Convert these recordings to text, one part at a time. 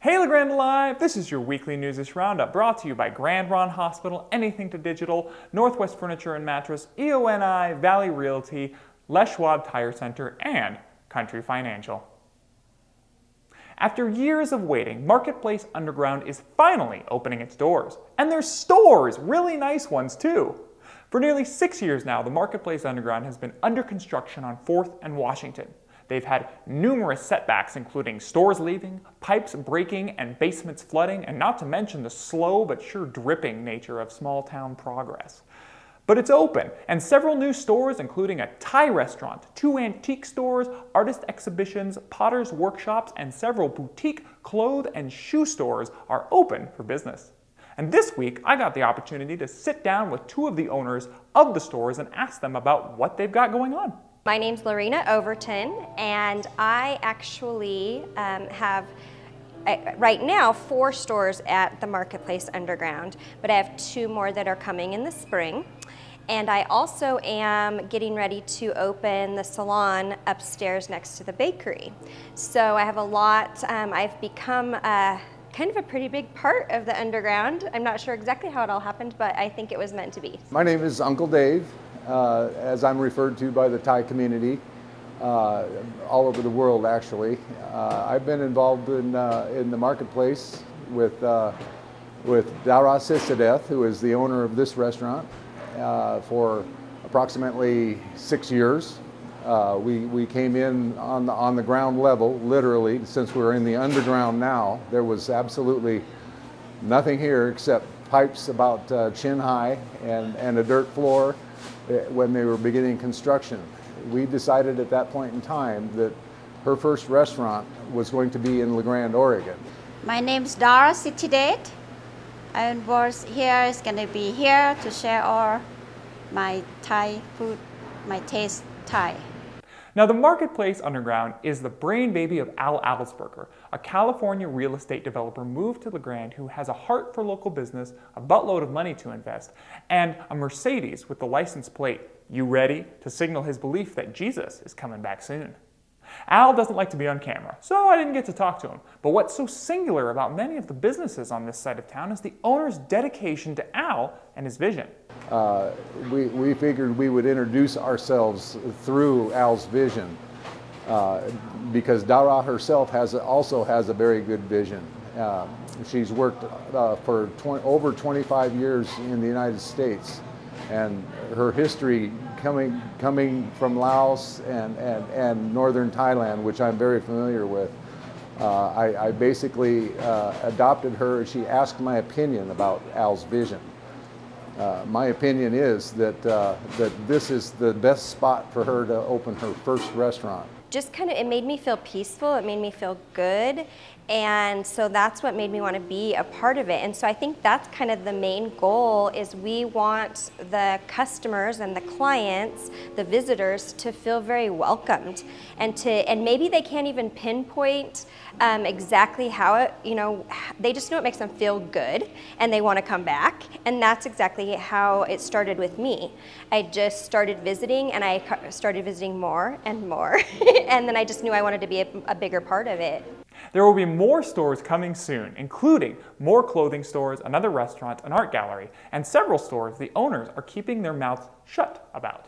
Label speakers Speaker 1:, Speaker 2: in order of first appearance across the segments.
Speaker 1: Hey Grande Live! This is your weekly Newsish Roundup brought to you by Grande Ronde Hospital, Anything to Digital, Northwest Furniture and Mattress, EONI, Valley Realty, Schwab Tire Center, and Country Financial. After years of waiting, Marketplace Underground is finally opening its doors. And there's stores, really nice ones too. For nearly 6 years now, the Marketplace Underground has been under construction on 4th and Washington. They've had numerous setbacks, including stores leaving, pipes breaking, and basements flooding, and not to mention the slow but sure dripping nature of small town progress. But it's open, and several new stores, including a Thai restaurant, 2 antique stores, artist exhibitions, potters workshops, and several boutique clothes and shoe stores are open for business. And this week, I got the opportunity to sit down with 2 of the owners of the stores and ask them about what they've got going on.
Speaker 2: My name's Lorena Overton, and I actually have right now 4 stores at the Marketplace Underground, but I have 2 more that are coming in the spring. And I also am getting ready to open the salon upstairs next to the bakery. So I have a lot, I've become kind of a pretty big part of the Underground. I'm not sure exactly how it all happened, but I think it was meant to be.
Speaker 3: My name is Uncle Dave, as I'm referred to by the Thai community, all over the world actually. I've been involved in the Marketplace with Dara Sisadeth, who is the owner of this restaurant, for approximately 6 years. We came in on the ground level, literally, since we're in the underground now. There was absolutely nothing here except pipes about chin high and a dirt floor when they were beginning construction. We decided at that point in time that her first restaurant was going to be in La Grande, Oregon.
Speaker 4: My name is Dara Sisadeth. I was here, is going to be here to share all my Thai food, my taste Thai.
Speaker 1: Now, the Marketplace Underground is the brain baby of Al Alsberger, a California real estate developer moved to La Grande who has a heart for local business, a buttload of money to invest, and a Mercedes with the license plate, "You ready?" to signal his belief that Jesus is coming back soon. Al doesn't like to be on camera, so I didn't get to talk to him. But what's so singular about many of the businesses on this side of town is the owner's dedication to Al and his vision.
Speaker 3: We figured we would introduce ourselves through Al's vision, because Dara herself also has a very good vision. She's worked for over 25 years in the United States, and her history coming from Laos and northern Thailand, which I'm very familiar with. I basically adopted her. She asked my opinion about Al's vision. My opinion is that this is the best spot for her to open her first restaurant.
Speaker 2: Just kind of, it made me feel peaceful, it made me feel good, and so that's what made me want to be a part of it. And so I think that's kind of the main goal, is we want the customers and the clients, the visitors, to feel very welcomed, and maybe they can't even pinpoint exactly how it, they just know it makes them feel good and they want to come back. And that's exactly how it started with me. I just started visiting, and I started visiting more and more. And then I just knew I wanted to be a bigger part of it.
Speaker 1: There will be more stores coming soon, including more clothing stores, another restaurant, an art gallery, and several stores the owners are keeping their mouths shut about.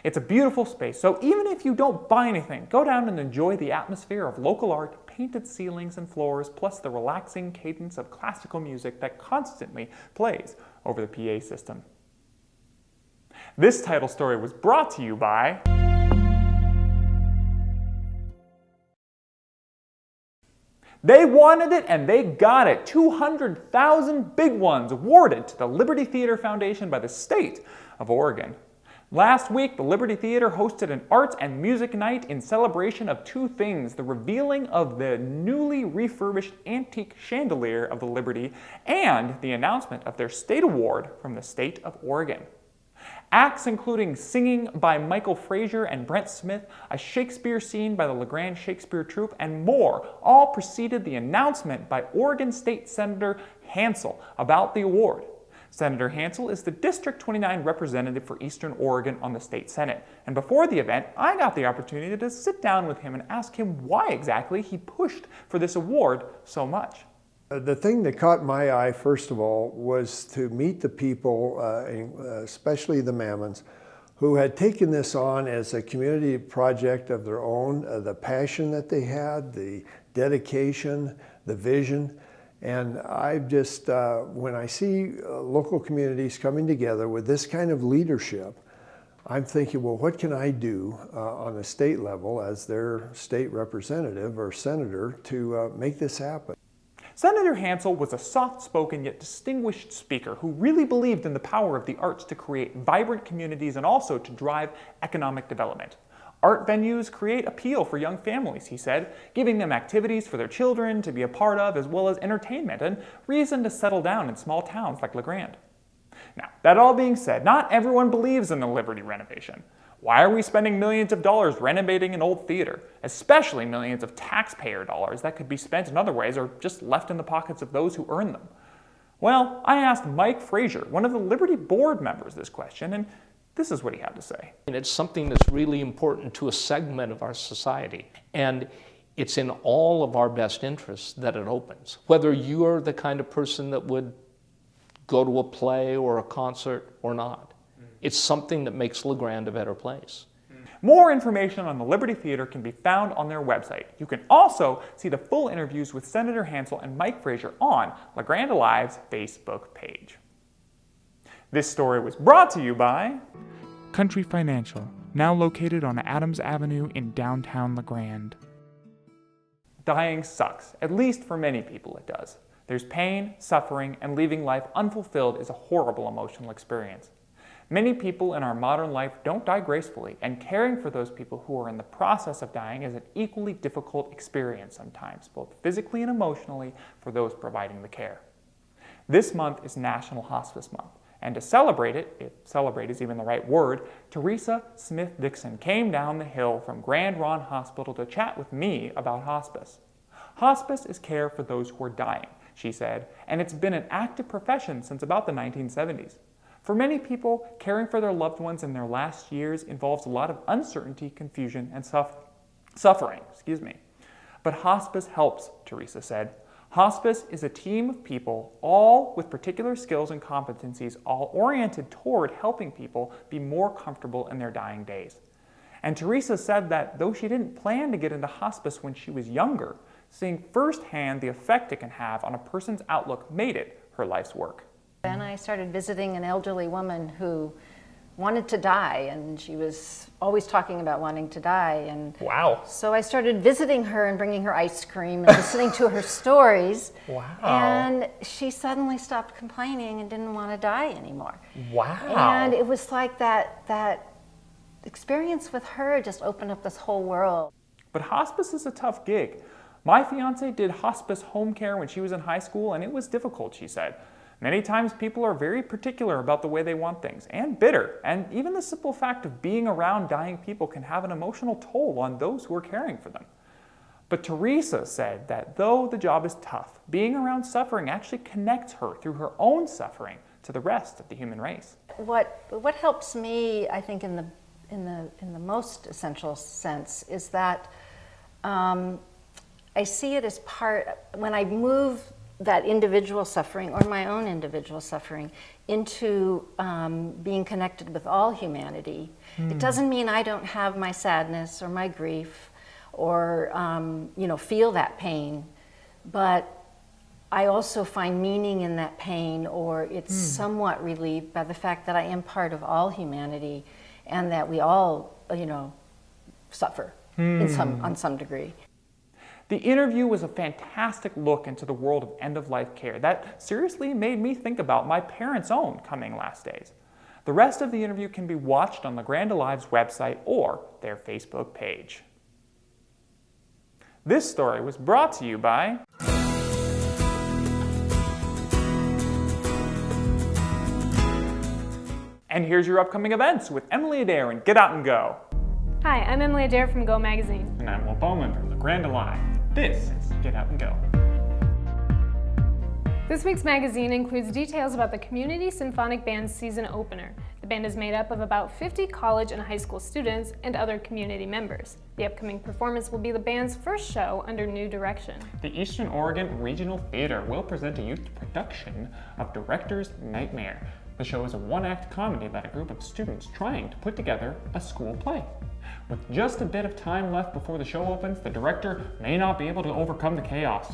Speaker 1: It's a beautiful space, so even if you don't buy anything, go down and enjoy the atmosphere of local art, painted ceilings and floors, plus the relaxing cadence of classical music that constantly plays over the PA system. This title story was brought to you by They wanted it and they got it. 200,000 big ones awarded to the Liberty Theater Foundation by the state of Oregon. Last week, the Liberty Theater hosted an arts and music night in celebration of 2 things: the revealing of the newly refurbished antique chandelier of the Liberty and the announcement of their state award from the state of Oregon. Acts including singing by Michael Frazier and Brent Smith, a Shakespeare scene by the La Grande Shakespeare Troupe, and more all preceded the announcement by Oregon State Senator Hansel about the award. Senator Hansel is the District 29 representative for Eastern Oregon on the state Senate, and before the event, I got the opportunity to sit down with him and ask him why exactly he pushed for this award so much.
Speaker 5: The thing that caught my eye, first of all, was to meet the people, especially the Mammons, who had taken this on as a community project of their own, the passion that they had, the dedication, the vision. And I just, when I see local communities coming together with this kind of leadership, I'm thinking, well, what can I do on a state level as their state representative or senator to make this happen?
Speaker 1: Senator Hansel was a soft-spoken yet distinguished speaker who really believed in the power of the arts to create vibrant communities and also to drive economic development. Art venues create appeal for young families, he said, giving them activities for their children to be a part of as well as entertainment and reason to settle down in small towns like Grande. Now, that all being said, not everyone believes in the Liberty renovation. Why are we spending millions of dollars renovating an old theater, especially millions of taxpayer dollars that could be spent in other ways or just left in the pockets of those who earn them? Well, I asked Mike Frazier, one of the Liberty board members, this question, and this is what he had to say.
Speaker 6: And it's something that's really important to a segment of our society, and it's in all of our best interests that it opens. Whether you're the kind of person that would go to a play or a concert or not. It's something that makes Grande a better place.
Speaker 1: More information on the Liberty Theater can be found on their website. You can also see the full interviews with Senator Hansel and Mike Frazier on Grande Alive's Facebook page. This story was brought to you by Country Financial, now located on Adams Avenue in downtown Grande. Dying sucks, at least for many people it does. There's pain, suffering, and leaving life unfulfilled is a horrible emotional experience. Many people in our modern life don't die gracefully, and caring for those people who are in the process of dying is an equally difficult experience sometimes, both physically and emotionally, for those providing the care. This month is National Hospice Month, and to celebrate it, if celebrate is even the right word, Teresa Smith-Dixon came down the hill from Grand Ronde Hospital to chat with me about hospice. Hospice is care for those who are dying, she said, and it's been an active profession since about the 1970s. For many people, caring for their loved ones in their last years involves a lot of uncertainty, confusion, and suffering. But hospice helps, Teresa said. Hospice is a team of people, all with particular skills and competencies, all oriented toward helping people be more comfortable in their dying days. And Teresa said that though she didn't plan to get into hospice when she was younger, seeing firsthand the effect it can have on a person's outlook made it her life's work.
Speaker 7: And I started visiting an elderly woman who wanted to die, and she was always talking about wanting to die. And
Speaker 1: wow.
Speaker 7: So I started visiting her and bringing her ice cream and listening to her stories.
Speaker 1: Wow.
Speaker 7: And she suddenly stopped complaining and didn't want to die anymore.
Speaker 1: Wow.
Speaker 7: And it was like that experience with her just opened up this whole world.
Speaker 1: But hospice is a tough gig. My fiance did hospice home care when she was in high school, and it was difficult, she said. Many times people are very particular about the way they want things, and bitter, and even the simple fact of being around dying people can have an emotional toll on those who are caring for them. But Teresa said that though the job is tough, being around suffering actually connects her through her own suffering to the rest of the human race.
Speaker 7: What helps me, I think, in the most essential sense is that I see it as part, when I move that individual suffering or my own individual suffering into being connected with all humanity. It doesn't mean I don't have my sadness or my grief or feel that pain, but I also find meaning in that pain, or it's somewhat relieved by the fact that I am part of all humanity and that we all suffer on some degree.
Speaker 1: The interview was a fantastic look into the world of end-of-life care that seriously made me think about my parents' own coming last days. The rest of the interview can be watched on Grande Alive's website or their Facebook page. This story was brought to you by And here's your upcoming events with Emily Adair and Get Out and Go.
Speaker 8: Hi, I'm Emily Adair from Go Magazine.
Speaker 1: And I'm Will Bowman from Grande Alive. This is Get Out and Go.
Speaker 8: This week's magazine includes details about the Community Symphonic Band's season opener. The band is made up of about 50 college and high school students and other community members. The upcoming performance will be the band's first show under new direction.
Speaker 1: The Eastern Oregon Regional Theater will present a youth production of Director's Nightmare. The show is a one-act comedy about a group of students trying to put together a school play. With just a bit of time left before the show opens, the director may not be able to overcome the chaos.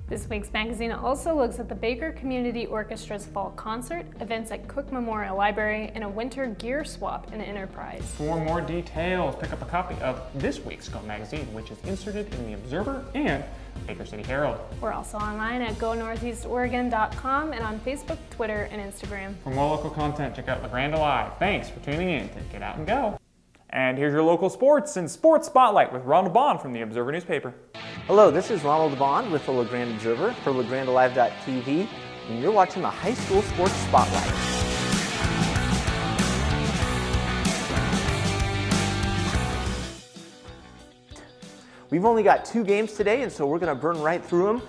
Speaker 8: This week's magazine also looks at the Baker Community Orchestra's fall concert, events at Cook Memorial Library, and a winter gear swap in Enterprise.
Speaker 1: For more details, pick up a copy of this week's Go magazine, which is inserted in the Observer and Baker City Herald.
Speaker 8: We're also online at GoNortheastOregon.com and on Facebook, Twitter, and Instagram.
Speaker 1: For more local content, check out Grande Live. Thanks for tuning in to Get Out and Go. And here's your local sports and sports spotlight with Ronde from the Observer newspaper.
Speaker 9: Hello, this is Ronald Bond with the LaGrande Observer for LaGrandeLive.tv, and you're watching the High School Sports Spotlight. We've only got 2 games today, and so we're going to burn right through them.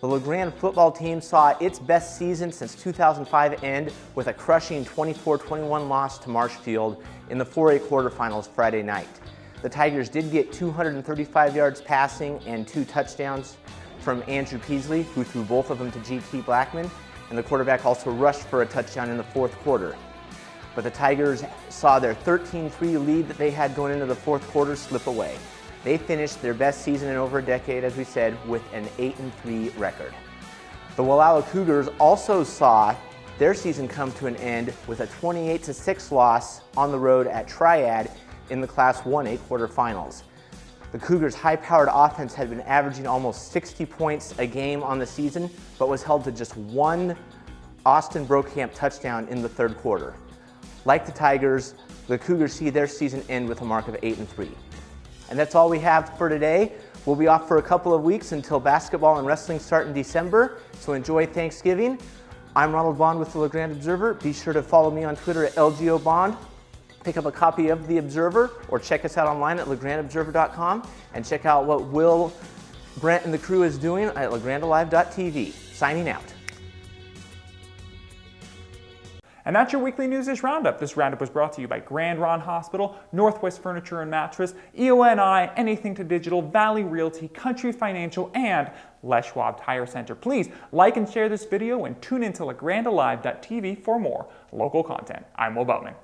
Speaker 9: The LaGrande football team saw its best season since 2005 end with a crushing 24-21 loss to Marshfield in the 4A quarterfinals Friday night. The Tigers did get 235 yards passing and 2 touchdowns from Andrew Peasley, who threw both of them to GT Blackman, and the quarterback also rushed for a touchdown in the 4th quarter. But the Tigers saw their 13-3 lead that they had going into the 4th quarter slip away. They finished their best season in over a decade, as we said, with an 8-3 record. The Wallowa Cougars also saw their season come to an end with a 28-6 loss on the road at Triad in the Class 1A quarterfinals. The Cougars' high-powered offense had been averaging almost 60 points a game on the season, but was held to just 1 Austin Brokamp touchdown in the 3rd quarter. Like the Tigers, the Cougars see their season end with a mark of 8-3. And that's all we have for today. We'll be off for a couple of weeks until basketball and wrestling start in December, so enjoy Thanksgiving. I'm Ronald Bond with the LaGrande Observer. Be sure to follow me on Twitter at LGOBond. Pick up a copy of The Observer or check us out online at LaGrandeObserver.com and check out what Will, Brent, and the crew is doing at LaGrandeLive.tv. Signing out.
Speaker 1: And that's your weekly Newsish Roundup. This roundup was brought to you by Ronde Hospital, Northwest Furniture and Mattress, EONI, Anything to Digital, Valley Realty, Country Financial, and Schwab Tire Center. Please like and share this video and tune in to LaGrandeLive.tv for more local content. I'm Will Boatman.